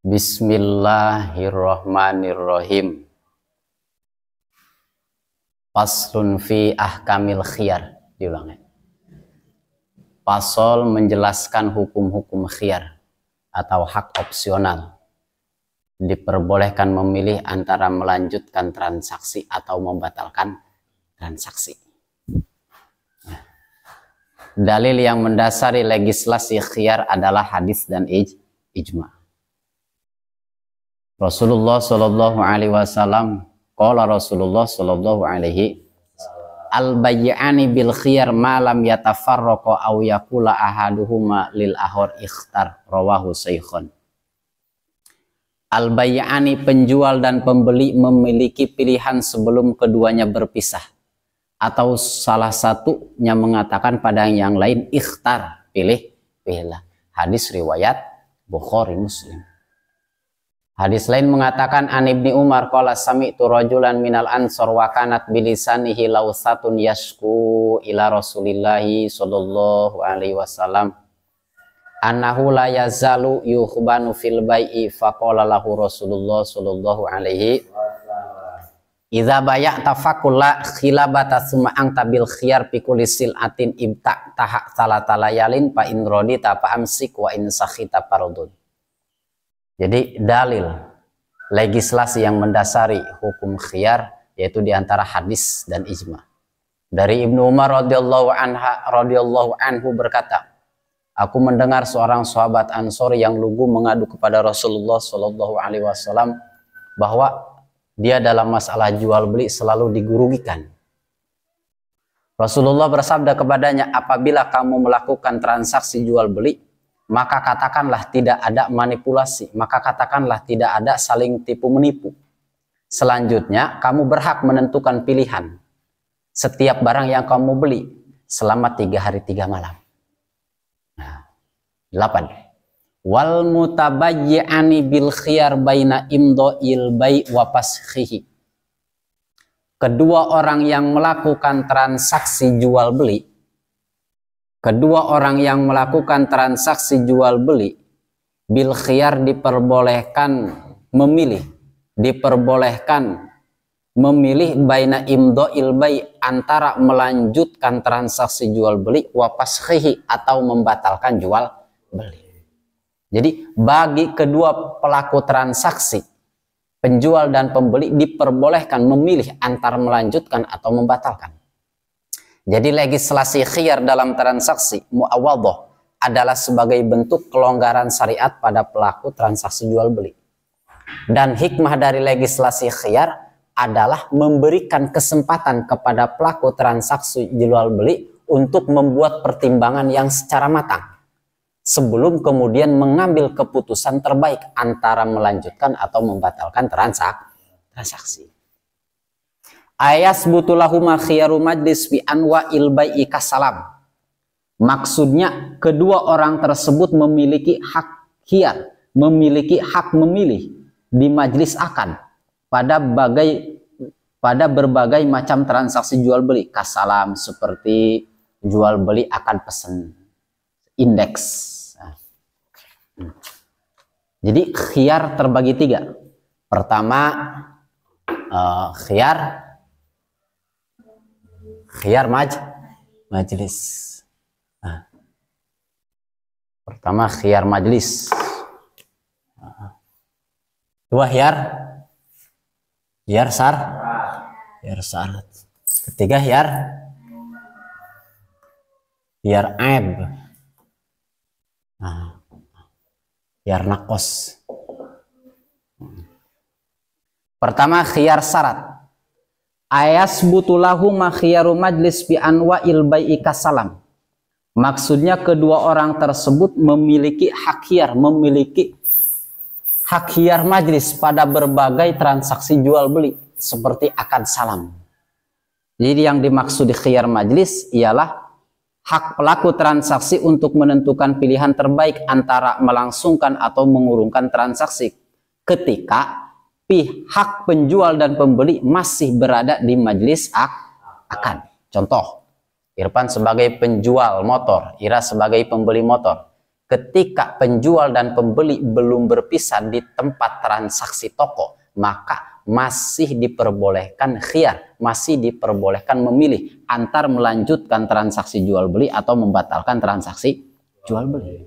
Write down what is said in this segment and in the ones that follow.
Bismillahirrahmanirrahim. Faslun fi ahkamil khiyar. Diulangi. Pasal menjelaskan hukum-hukum khiyar atau hak opsional. Diperbolehkan memilih antara melanjutkan transaksi atau membatalkan transaksi. Dalil yang mendasari legislasi khiyar adalah hadis dan ijma. Rasulullah Shallallahu Alaihi Wasallam, qala Rasulullah Shallallahu Alaihi al-bayyani bil khiyar ma lam yatafarraqa aw yaqula ahaduhuma lil ahor ikhtar, rawahu Saikhun. Al-bayyani, penjual dan pembeli memiliki pilihan sebelum keduanya berpisah, atau salah satunya mengatakan pada yang lain ikhtar, pilihlah. Hadis riwayat Bukhari Muslim. Hadis lain mengatakan an Ibni Umar qala sami'tu rajulan minal ansor wa kanat bilisanihi lawsatun yashku ila Rasulillahi sallallahu alaihi wasallam annahu la yazalu yukhbanu fil bai'i faqala lahu Rasulullah sallallahu alaihi idza bay'ta fakulla khilabata summa anta bil khiyar fi kulli sil'atin ibta tahak salatalayalin fa in radita fa amsik wa in sakhita farudun. Jadi dalil legislasi yang mendasari hukum khiyar yaitu diantara hadis dan ijma. Dari Ibnu Umar radhiyallahu anhu berkata, aku mendengar seorang sahabat Ansor yang lugu mengadu kepada Rasulullah Shallallahu Alaihi Wasallam bahwa dia dalam masalah jual beli selalu digurugikan. Rasulullah bersabda kepadanya, apabila kamu melakukan transaksi jual beli, maka katakanlah tidak ada manipulasi, maka katakanlah tidak ada saling tipu menipu. Selanjutnya kamu berhak menentukan pilihan setiap barang yang kamu beli selama 3 hari 3 malam. Nah, 8. Wal mutabayyi'ani bil khiyar baina imda'il bai' wa paskhihi. Kedua orang yang melakukan transaksi jual beli, kedua orang yang melakukan transaksi jual beli bil khiyar diperbolehkan memilih baina imda'il bai' antara melanjutkan transaksi jual beli wa paskhihi atau membatalkan jual beli. Jadi bagi kedua pelaku transaksi, penjual dan pembeli diperbolehkan memilih antara melanjutkan atau membatalkan. Jadi legislasi khiyar dalam transaksi muawadhah adalah sebagai bentuk kelonggaran syariat pada pelaku transaksi jual beli. Dan hikmah dari legislasi khiyar adalah memberikan kesempatan kepada pelaku transaksi jual beli untuk membuat pertimbangan yang secara matang sebelum kemudian mengambil keputusan terbaik antara melanjutkan atau membatalkan transaksi. Ayas butulahuma khiyaru majlis bi anwa ilbai kasalam. Maksudnya kedua orang tersebut memiliki hak khiyar, memiliki hak memilih di majlis akad pada berbagai macam transaksi jual beli kasalam, seperti jual beli akad pesan, indeks. Jadi khiyar terbagi 3. Pertama khiyar majlis. Nah, pertama khiyar majlis. 2 khiyar syarat. 3 khiyar aib. Nah, khiyar nakos. Pertama khiyar syarat. Ayas butulahu makhiyaru majlis bi anwa ilbai kasalam. Maksudnya kedua orang tersebut memiliki hak khiyar majlis pada berbagai transaksi jual beli seperti akad salam. Jadi yang dimaksud khiyar majlis ialah hak pelaku transaksi untuk menentukan pilihan terbaik antara melangsungkan atau mengurungkan transaksi ketika pihak penjual dan pembeli masih berada di majelis akad. Contoh, Irfan sebagai penjual motor, Ira sebagai pembeli motor. ketika penjual dan pembeli belum berpisah di tempat transaksi toko, maka masih diperbolehkan khiyar, masih diperbolehkan memilih antar melanjutkan transaksi jual beli atau membatalkan transaksi jual beli.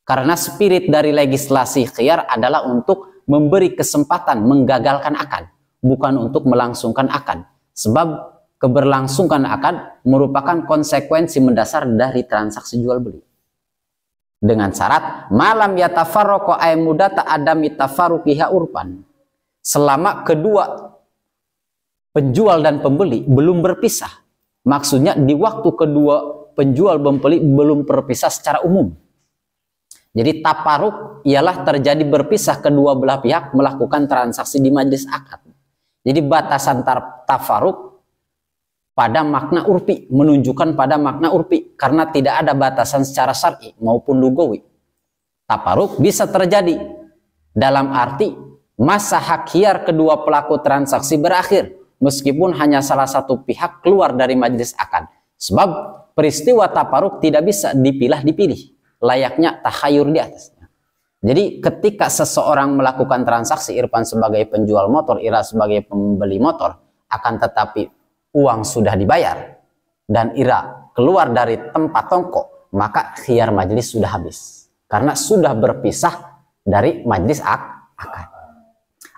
Karena spirit dari legislasi khiyar adalah untuk memberi kesempatan menggagalkan akad, bukan untuk melangsungkan akad. Sebab keberlangsungan akad merupakan konsekuensi mendasar dari transaksi jual beli. Dengan syarat malam yatafarraqu ay mudata adami tafarruqiha urpan. Selama kedua penjual dan pembeli belum berpisah. Maksudnya di waktu kedua penjual pembeli belum berpisah secara umum. Jadi tafarruq ialah terjadi berpisah kedua belah pihak melakukan transaksi di majelis akad. Jadi batasan tafarruq pada makna urfi, menunjukkan pada makna urfi, karena tidak ada batasan secara syar'i maupun lugawi. Tafarruq bisa terjadi dalam arti masa hak khiyar kedua pelaku transaksi berakhir meskipun hanya salah satu pihak keluar dari majelis akad. Sebab peristiwa tafarruq tidak bisa dipilah-dipilih, layaknya takhayur di atasnya. Jadi ketika seseorang melakukan transaksi, Irfan sebagai penjual motor, Ira sebagai pembeli motor, akan tetapi uang sudah dibayar dan Ira keluar dari tempat toko, maka khiyar majelis sudah habis karena sudah berpisah dari majelis akad.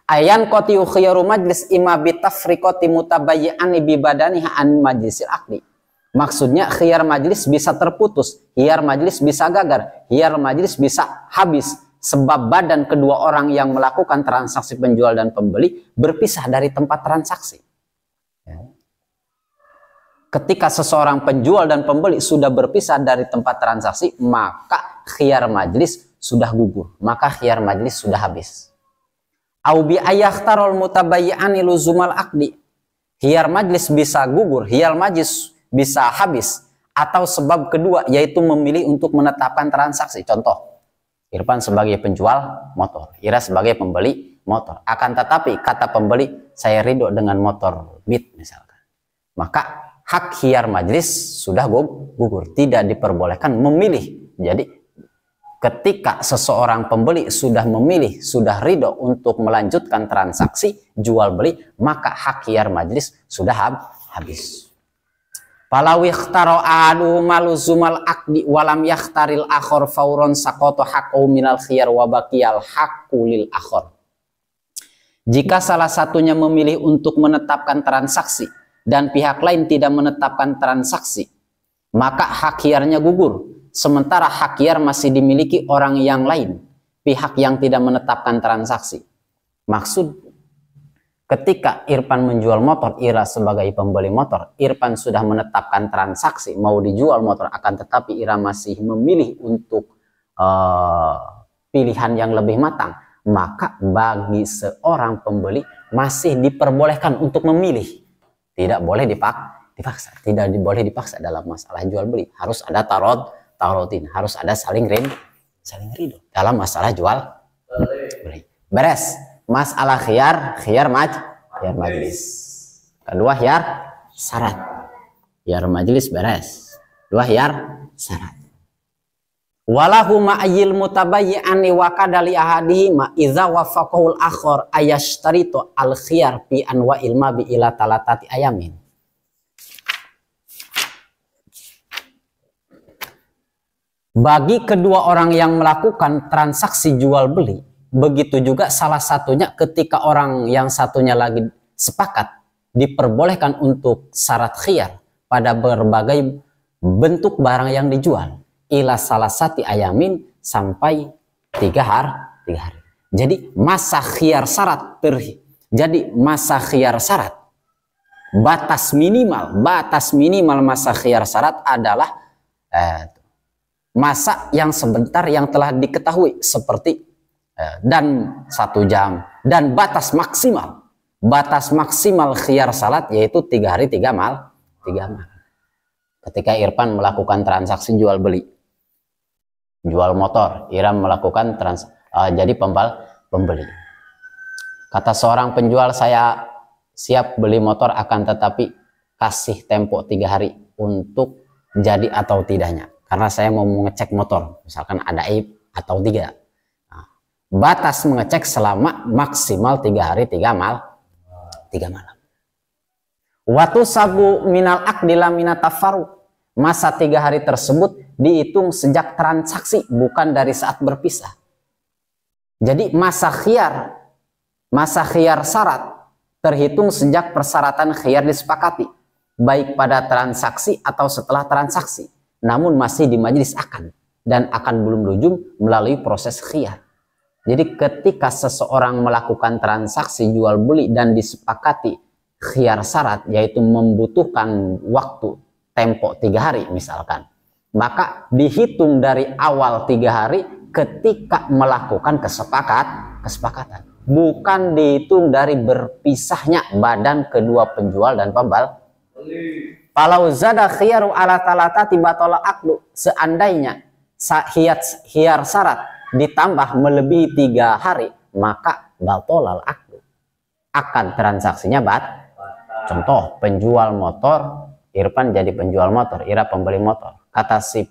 Ayan qatiu khiyaru majlis imma bitafriqati mutabayyi'ani bi badaniha an majlisil aqdi. Maksudnya khiyar majlis bisa terputus, khiyar majlis bisa gagal, khiyar majlis bisa habis sebab badan kedua orang yang melakukan transaksi penjual dan pembeli berpisah dari tempat transaksi. Ketika seseorang penjual dan pembeli sudah berpisah dari tempat transaksi, maka khiyar majlis sudah gugur, maka khiyar majlis sudah habis. Au bi ayakhtarul mutabayyi'ani luzumal aqdi. Khiyar majlis bisa gugur, khiyar majlis bisa habis, atau sebab kedua yaitu memilih untuk menetapkan transaksi. Contoh, Irfan sebagai penjual motor, Ira sebagai pembeli motor. Akan tetapi kata pembeli, saya ridho dengan motor Beat misalkan. Maka hak khiyar majlis sudah gugur, tidak diperbolehkan memilih. Jadi ketika seseorang pembeli sudah memilih, sudah ridho untuk melanjutkan transaksi jual beli, maka hak khiyar majlis sudah habis. Falaw ikhtaro adu maluzumal aqdi walam yakhtaril akhor fauron saqata haqqu minal khiyar wa baqiyal haqqu lil akhor. Jika salah satunya memilih untuk menetapkan transaksi dan pihak lain tidak menetapkan transaksi, maka hak khiyarnya gugur. Sementara hak khiyar masih dimiliki orang yang lain, pihak yang tidak menetapkan transaksi. Maksud, ketika Irfan menjual motor, Ira sebagai pembeli motor, Irfan sudah menetapkan transaksi, mau dijual motor, akan tetapi Ira masih memilih untuk pilihan yang lebih matang, maka bagi seorang pembeli masih diperbolehkan untuk memilih. Tidak boleh dipaksa, tidak boleh dipaksa dalam masalah jual beli. Harus ada tarotin, harus ada saling ridho dalam masalah jual beli. Beres. Masalah khiyar majlis. Kedua khiyar syarat. Khiyar majlis beres. Dua khiyar syarat. Walahu ma'ayil mutabayyi'ani wa kadali ahadihi ma idza wafaqahul akhar ayashtaritu al khiyar fi anwa'il mabi ila talatati ayamin. Bagi kedua orang yang melakukan transaksi jual beli, begitu juga salah satunya ketika orang yang satunya lagi sepakat diperbolehkan untuk syarat khiyar pada berbagai bentuk barang yang dijual. Ila salah satu ayamin sampai 3 hari. Jadi masa khiyar syarat batas minimal masa khiyar syarat adalah masa yang sebentar yang telah diketahui seperti dan 1 jam, dan batas maksimal khiyar salat yaitu 3 hari 3 malam. Ketika Irfan melakukan transaksi jual beli, jual motor, Ira melakukan jadi pembeli. Kata seorang penjual, saya siap beli motor, akan tetapi kasih tempo 3 hari untuk jadi atau tidaknya. karena saya mau mengecek motor, misalkan ada aib atau tidak. Nah, batas mengecek selama maksimal 3 hari 3 malam. Watu sabu minal akdila minatafaru, masa 3 hari tersebut dihitung sejak transaksi, bukan dari saat berpisah. Jadi masa khiyar syarat terhitung sejak persyaratan khiyar disepakati, baik pada transaksi atau setelah transaksi, namun masih di majelis akad dan akan belum lujum melalui proses khiyar. Jadi ketika seseorang melakukan transaksi jual beli dan disepakati khiyar syarat, yaitu membutuhkan waktu tempo 3 hari misalkan, maka dihitung dari awal 3 hari ketika melakukan kesepakatan, bukan dihitung dari berpisahnya badan kedua penjual dan Falau zada khiyaru ala talatati batala akdu, seandainya khiyar syarat ditambah melebihi 3 hari, maka batolal akdu, akan transaksinya contoh penjual motor, Irfan jadi penjual motor, Ira pembeli motor. Kata si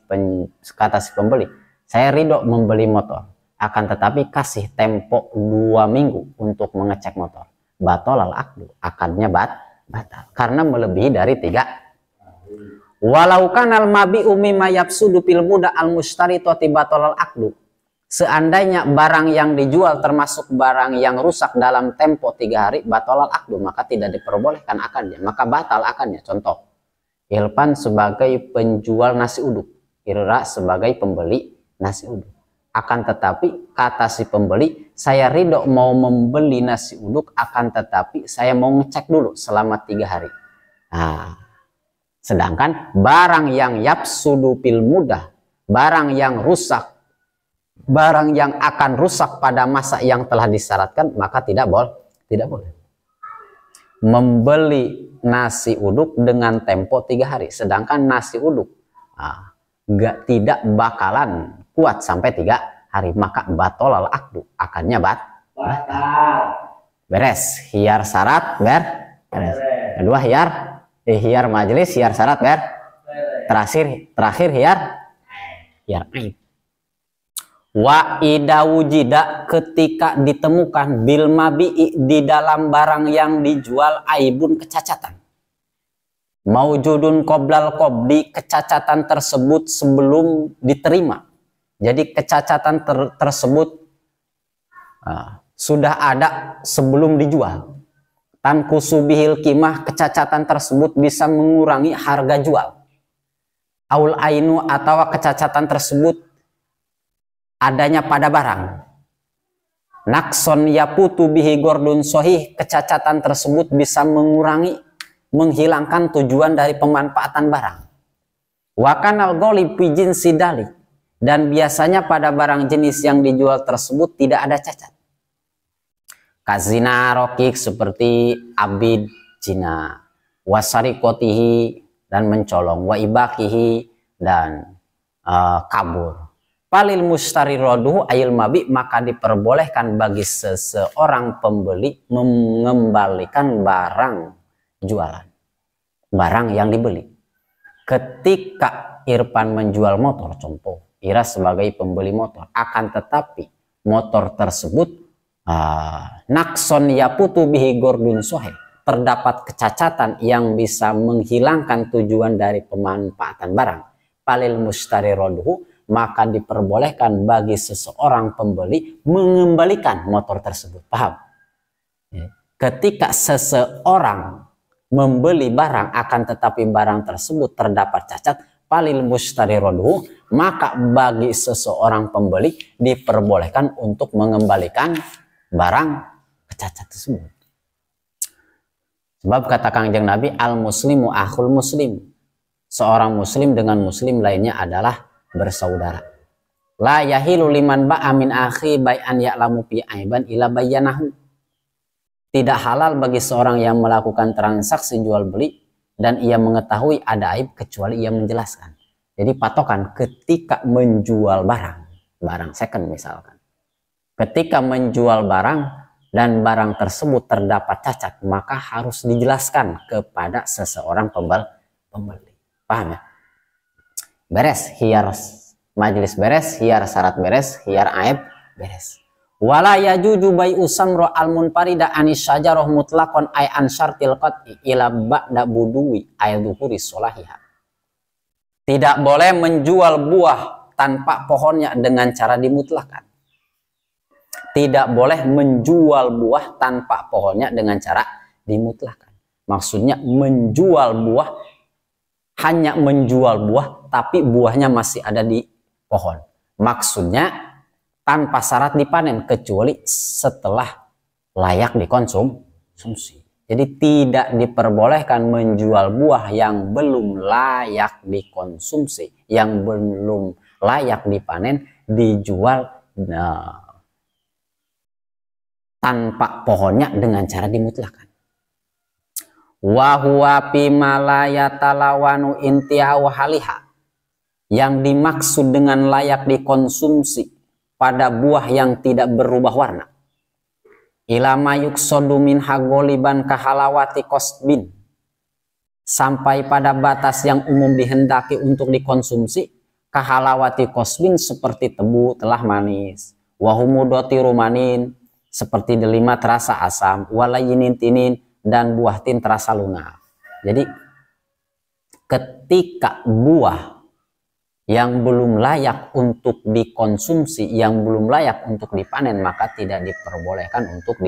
pembeli, saya ridho membeli motor, akan tetapi kasih tempo 2 minggu untuk mengecek motor. Batolal akdu, akadnya batal karena melebihi dari 3. Walau kanal mabi'u mimma yafsudu fil muda al mushtari batolal akdu, seandainya barang yang dijual termasuk barang yang rusak dalam tempo 3 hari, batolal akdu, maka tidak diperbolehkan akadnya, maka batal akadnya. Contoh, Irfan sebagai penjual nasi uduk, Ira sebagai pembeli nasi uduk. Akan tetapi kata si pembeli, saya ridho mau membeli nasi uduk, akan tetapi saya mau ngecek dulu selama 3 hari. Nah, sedangkan barang yang yafsudu fil mudah, barang yang rusak, barang yang akan rusak pada masa yang telah disyaratkan, maka tidak boleh membeli nasi uduk dengan tempo 3 hari, sedangkan nasi uduk tidak bakalan kuat sampai 3 hari, maka batolal akdu, akannya batal. Beres, khiyar syarat beres. Kedua khiyar majelis, khiyar syarat terakhir khiyar aib. Wa ida wujida, ketika ditemukan bil mabi'i, di dalam barang yang dijual, aibun, kecacatan, maujudun qoblal qobdi, kecacatan tersebut sebelum diterima. Jadi kecacatan tersebut sudah ada sebelum dijual. Tanqusu bihil qimah, kecacatan tersebut bisa mengurangi harga jual. Aul ainu, atau kecacatan tersebut adanya pada barang. Nakson yaputu bihi gordun sohih, kecacatan tersebut bisa menghilangkan tujuan dari pemanfaatan barang. Wakanal golib pijin sidali, dan biasanya pada barang jenis yang dijual tersebut tidak ada cacat. Kazina rokik, seperti abid zina, wasarikotihi, dan mencolong, wa ibakihi, dan kabur. Palil mustari roduhu ayil mabi, maka diperbolehkan bagi seseorang pembeli mengembalikan barang jualan, barang yang dibeli. Ketika Irfan menjual motor, contoh, Ira sebagai pembeli motor, akan tetapi motor tersebut nakson yaputu bihi gordun sohe, terdapat kecacatan yang bisa menghilangkan tujuan dari pemanfaatan barang. Palil mustari roduhu, maka diperbolehkan bagi seseorang pembeli mengembalikan motor tersebut. Paham? Ketika seseorang membeli barang, akan tetapi barang tersebut terdapat cacat, palil mustari roduhu, maka bagi seseorang pembeli diperbolehkan untuk mengembalikan barang cacat tersebut. Sebab kata Kangjeng Nabi, al muslimu akhul muslim, seorang muslim dengan muslim lainnya adalah bersaudara. La yahilu liman ba'a min akhi bai'an ya'lamu fi aiban ila bayyanahu. Tidak halal bagi seorang yang melakukan transaksi jual beli dan ia mengetahui ada aib kecuali ia menjelaskan. Jadi patokan ketika menjual barang second misalkan. Ketika menjual barang dan barang tersebut terdapat cacat, maka harus dijelaskan kepada seseorang pembeli. Paham ya? beres, hiar majlis beres, hiar syarat beres, hiar aib beres. Wala yajuju bai'u samro al-munfarida anis syajarah mutlaqan ay an syartil qat'i ila ba'da buduwi ay dhuhuri sholahiha. Tidak boleh menjual buah tanpa pohonnya dengan cara dimutlakan. Tidak boleh menjual buah tanpa pohonnya dengan cara dimutlakan. Maksudnya menjual buah, hanya menjual buah tapi buahnya masih ada di pohon. Maksudnya tanpa syarat dipanen kecuali setelah layak dikonsumsi. Jadi tidak diperbolehkan menjual buah yang belum layak dikonsumsi, yang belum layak dipanen, dijual tanpa pohonnya dengan cara dimutlakan. Wa huwa bima la yatalawanu intihau haliha. Yang dimaksud dengan layak dikonsumsi pada buah yang tidak berubah warna. Ilama yuksodu min hagoliban kahalawati kosbin. Sampai pada batas yang umum dihendaki untuk dikonsumsi. Kahalawati kosbin seperti tebu telah manis. Wahumudoti rumanin seperti delima terasa asam. Walayinin tinin dan buah tin terasa lunak. Jadi ketika buah yang belum layak untuk dikonsumsi, yang belum layak untuk dipanen, maka tidak diperbolehkan untuk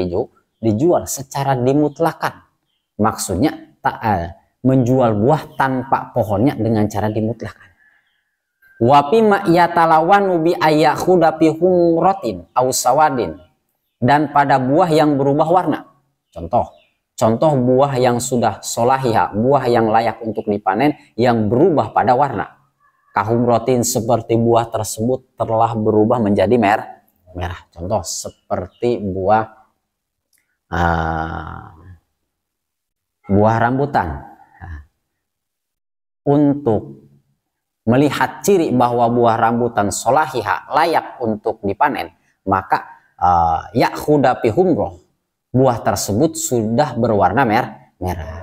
dijual secara dimutlakan. Maksudnya menjual buah tanpa pohonnya dengan cara dimutlakan. Wa bima yatalawanu bi ayakhuda fi humratin aw sawadin, dan pada buah yang berubah warna. Contoh buah yang sudah solahiha, buah yang layak untuk dipanen yang berubah pada warna. Kahumrotin seperti buah tersebut telah berubah menjadi merah. Contoh seperti buah rambutan. Untuk melihat ciri bahwa buah rambutan solahiha layak untuk dipanen, maka yakhuda fi humroh, buah tersebut sudah berwarna merah.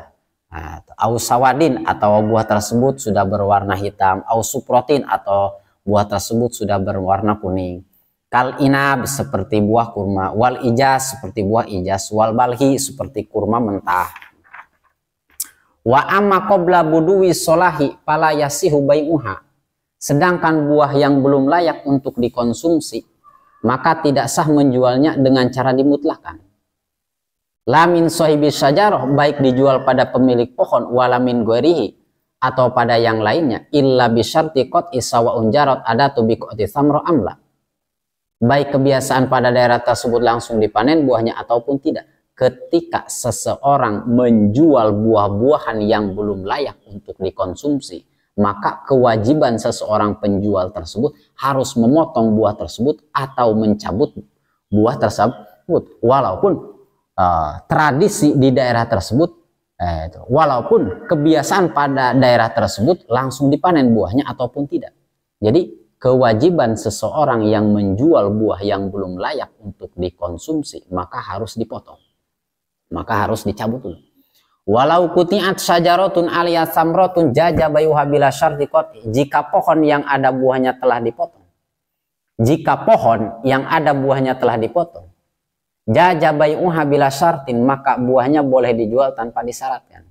Au sawadin, atau buah tersebut sudah berwarna hitam. Au suprotin, atau buah tersebut sudah berwarna kuning. Kal inab, seperti buah kurma. Wal ijaz, seperti buah ijaz. Wal balhi, seperti kurma mentah. Wa amma qabla buduwi solahi fala yasihu bai'uha. Sedangkan buah yang belum layak untuk dikonsumsi, maka tidak sah menjualnya dengan cara dimutlakan. Lamin sohibi syajarah, baik dijual pada pemilik pohon, walamin guerihi, atau pada yang lainnya, illa bisyarti qat'i sawa'un jarat adatu biqati samro amla. Baik kebiasaan pada daerah tersebut langsung dipanen buahnya ataupun tidak. Ketika seseorang menjual buah-buahan yang belum layak untuk dikonsumsi, maka kewajiban seseorang penjual tersebut harus memotong buah tersebut atau mencabut buah tersebut. Walaupun tradisi di daerah tersebut, walaupun kebiasaan pada daerah tersebut langsung dipanen buahnya ataupun tidak. Jadi kewajiban seseorang yang menjual buah yang belum layak untuk dikonsumsi, maka harus dipotong, maka harus dicabut dulu. Walau kutiat syajaratun aliyas samrotun jaja bayuha bila syarti qat'i, jika pohon yang ada buahnya telah dipotong, jika pohon yang ada buahnya telah dipotong, jaja bayuha bila syartin, maka buahnya boleh dijual tanpa disyaratkan.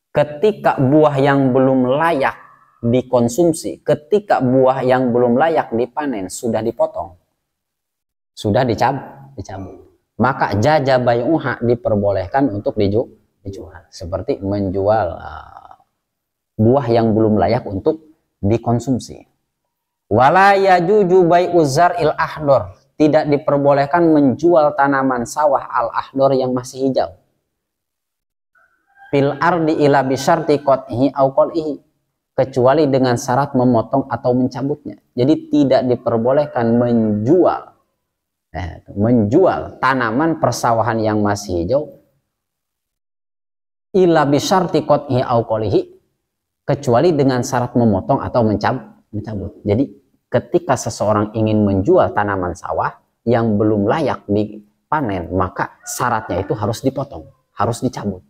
Ketika buah yang belum layak dikonsumsi, ketika buah yang belum layak dipanen sudah dipotong, sudah dicabut, maka jaja bayuha diperbolehkan untuk dijual. Seperti menjual buah yang belum layak untuk dikonsumsi. Wala yajuju bai'u zar'il ahdor, tidak diperbolehkan menjual tanaman sawah al-ahdor yang masih hijau. Fil ardi ila bisyarti qat'ihi au qal'ihi, kecuali dengan syarat memotong atau mencabutnya. Jadi tidak diperbolehkan menjual tanaman persawahan yang masih hijau ila bisyarti qat'ihi au qal'ihi, kecuali dengan syarat memotong atau mencabut. Jadi ketika seseorang ingin menjual tanaman sawah yang belum layak dipanen, maka syaratnya itu harus dipotong, harus dicabut.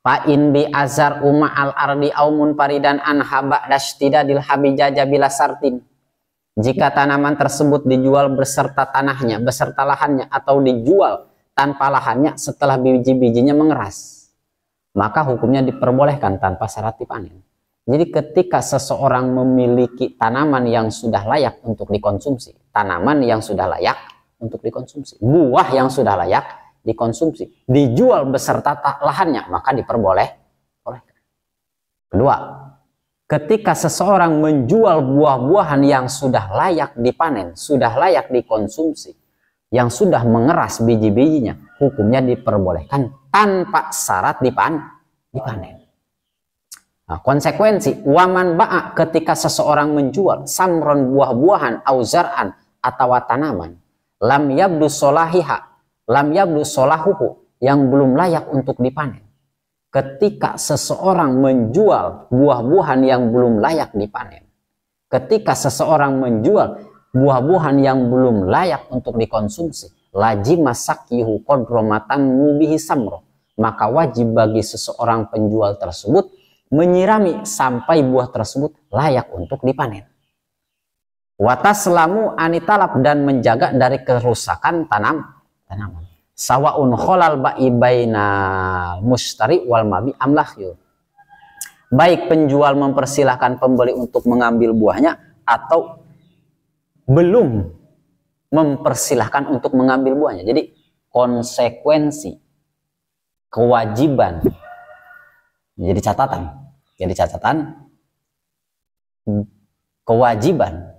Fa in bi azar umma al ardi aumun paridan an haba dashtidadil habijaja bila sartin. Jika tanaman tersebut dijual beserta tanahnya, beserta lahannya, atau dijual tanpa lahannya setelah biji-bijinya mengeras, maka hukumnya diperbolehkan tanpa syarat dipanen. Jadi ketika seseorang memiliki tanaman yang sudah layak untuk dikonsumsi, tanaman yang sudah layak untuk dikonsumsi, buah yang sudah layak dikonsumsi, dijual beserta lahannya, maka diperbolehkan. Kedua, ketika seseorang menjual buah-buahan yang sudah layak dipanen, sudah layak dikonsumsi, yang sudah mengeras biji-bijinya, hukumnya diperbolehkan tanpa syarat dipanen. Nah, konsekuensi waman ba'a, ketika seseorang menjual samron buah-buahan auzar'an atau tanaman lam yabdu solahiha, lam yabdu solahuhu, yang belum layak untuk dipanen. Ketika seseorang menjual buah-buahan yang belum layak dipanen, ketika seseorang menjual buah-buahan yang belum layak untuk dikonsumsi, lajim masakihu kodromatan mubihi samro, maka wajib bagi seseorang penjual tersebut menyirami sampai buah tersebut layak untuk dipanen. Wataslamu anitalab, dan menjaga dari kerusakan tanaman. Sawaun kholal ba'i bainal mustari wal mabi amlahyu. Baik penjual mempersilahkan pembeli untuk mengambil buahnya atau belum mempersilahkan untuk mengambil buahnya. Jadi konsekuensi, kewajiban, jadi catatan kewajiban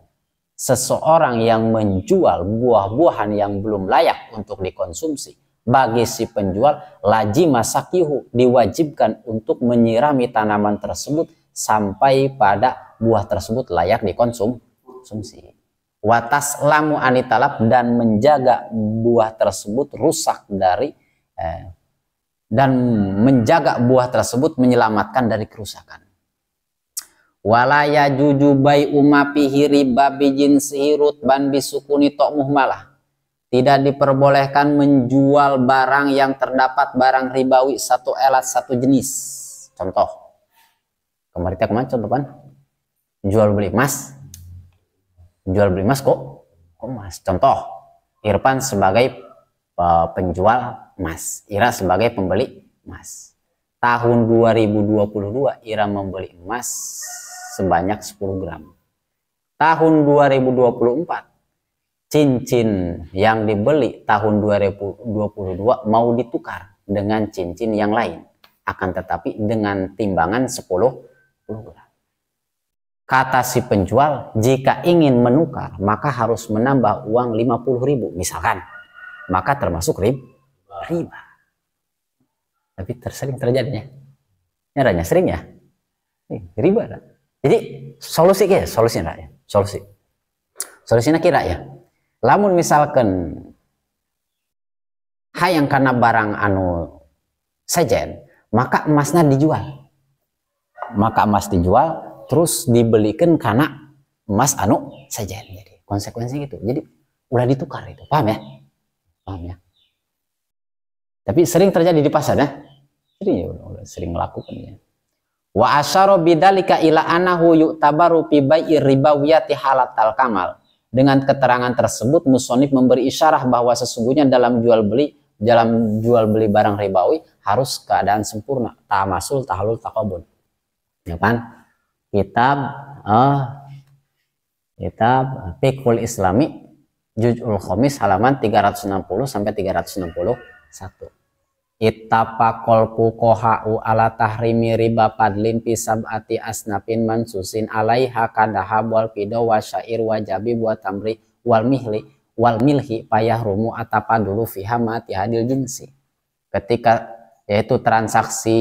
seseorang yang menjual buah-buahan yang belum layak untuk dikonsumsi, bagi si penjual lajima sakihu, diwajibkan untuk menyirami tanaman tersebut sampai pada buah tersebut layak dikonsumsi. Watas lamu anitalab, dan menjaga buah tersebut rusak dari dan menjaga buah tersebut menyelamatkan dari kerusakan. Walaya juju bai umapihi riba bijin sihirut ban bisukuni tok muhmalah. Tidak diperbolehkan menjual barang yang terdapat barang ribawi satu elat satu jenis. Contoh, kemarin contoh kan, jual beli emas, kok emas. Contoh, Irfan sebagai penjual emas, Ira sebagai pembeli emas. Tahun 2022 Ira membeli emas sebanyak 10 gram. Tahun 2024 cincin yang dibeli tahun 2022 mau ditukar dengan cincin yang lain, akan tetapi dengan timbangan 10 gram. Kata si penjual, jika ingin menukar maka harus menambah uang 50.000 misalkan, maka termasuk riba. Tapi sering terjadinya, nyaranya sering ya, riba kan? Jadi solusinya kira ya, lamun misalkan hayang karena barang anu sejen, maka emasnya dijual, terus dibelikan karena emas anu sejen. Jadi konsekuensi gitu, jadi udah ditukar itu, paham ya? Tapi sering terjadi di pasar ya, sering melakukan ya. Wa asyara bidzalika ila annahu yu'tabaru fi bai'i ribawiyati halatal kamal. Dengan keterangan tersebut musonif memberi isyarah bahwa sesungguhnya dalam jual beli barang ribawi harus keadaan sempurna, tamasul tahalul taqabun. Ya kan? Kitab Fiqhul Islami Juz'ul Khamis halaman 360 sampai 361. Ittafaqal fuqaha'u ala tahrimi riba padlin fi sab'ati asnafin mansusin alaiha kadahab wal fido wa syair wa jabib wa tamri wal milhi payahrumu atapadulu fiha ma tihadil jinsi. Ketika yaitu transaksi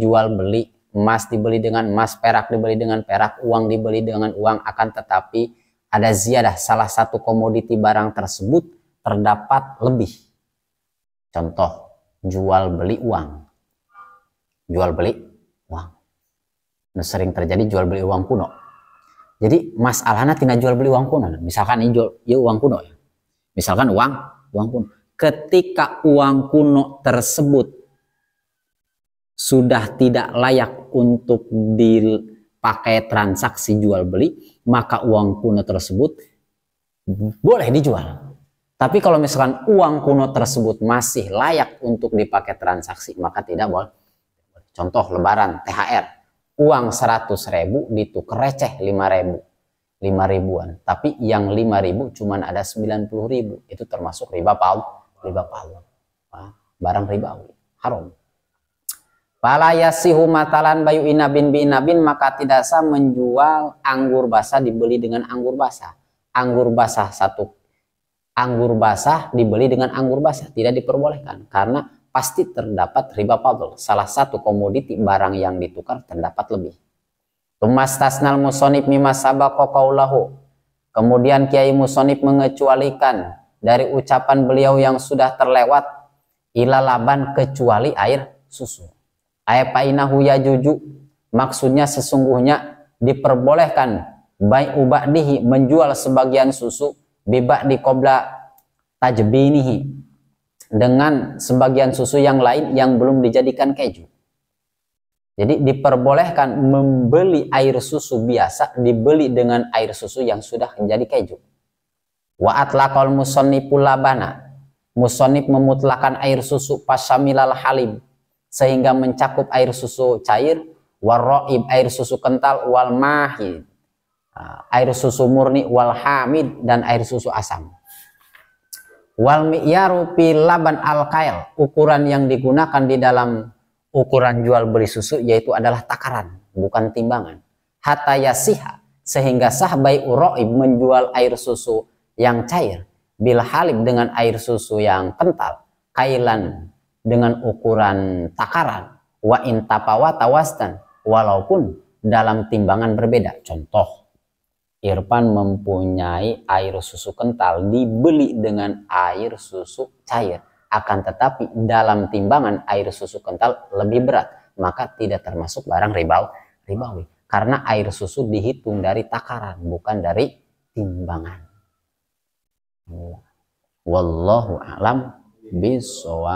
jual beli, emas dibeli dengan emas, perak dibeli dengan perak, uang dibeli dengan uang, akan tetapi ada ziyadah, salah satu komoditi barang tersebut terdapat lebih. Contoh, jual beli uang. Nah, sering terjadi jual beli uang kuno. Jadi masalahnya tina jual beli uang kuno. Misalkan ini uang kuno ya. Misalkan uang kuno. Ketika uang kuno tersebut sudah tidak layak untuk dipakai transaksi jual beli, maka uang kuno tersebut boleh dijual. Tapi kalau misalkan uang kuno tersebut masih layak untuk dipakai transaksi, maka tidak boleh. Contoh lebaran, THR, uang 100.000 ditukar receh 5.000, 5.000-an. Tapi yang 5.000 cuman ada 90.000, itu termasuk riba paul. Barang ribawi, haram. Fala yasihu matalan bayu inabin bi inabin, maka tidak sah menjual anggur basah dibeli dengan anggur basah. Anggur basah anggur basah dibeli dengan anggur basah tidak diperbolehkan karena pasti terdapat riba fadl. Salah satu komoditi barang yang ditukar terdapat lebih. Tumastasnal musonib mimma sabaqa qaulahu. Kemudian Kiai Musonib mengecualikan dari ucapan beliau yang sudah terlewat, ila laban, kecuali air susu. Ayapainahu yajuju, maksudnya sesungguhnya diperbolehkan bai ubadihi, menjual sebagian susu, bibak di qobla tajbinihi, dengan sebagian susu yang lain yang belum dijadikan keju. Jadi diperbolehkan membeli air susu biasa dibeli dengan air susu yang sudah menjadi keju. Wa atlaqal musanniful labana, musannif memutlakan air susu pasamilal halim, sehingga mencakup air susu cair, warroib, air susu kental, wal mahid, air susu murni, wal hamid, dan air susu asam. Wal mi'yaru fil laban al-kail, ukuran yang digunakan di dalam ukuran jual beli susu yaitu adalah takaran, bukan timbangan. Hatta yasiha, sehingga sah bai uroib, menjual air susu yang cair, bil halib, dengan air susu yang kental, kailan, dengan ukuran takaran, wa intapawa tawastan, walaupun dalam timbangan berbeda. Contoh, Irfan mempunyai air susu kental dibeli dengan air susu cair, akan tetapi dalam timbangan air susu kental lebih berat, maka tidak termasuk barang ribawi karena air susu dihitung dari takaran, bukan dari timbangan. Wallahu a'lam bishawab.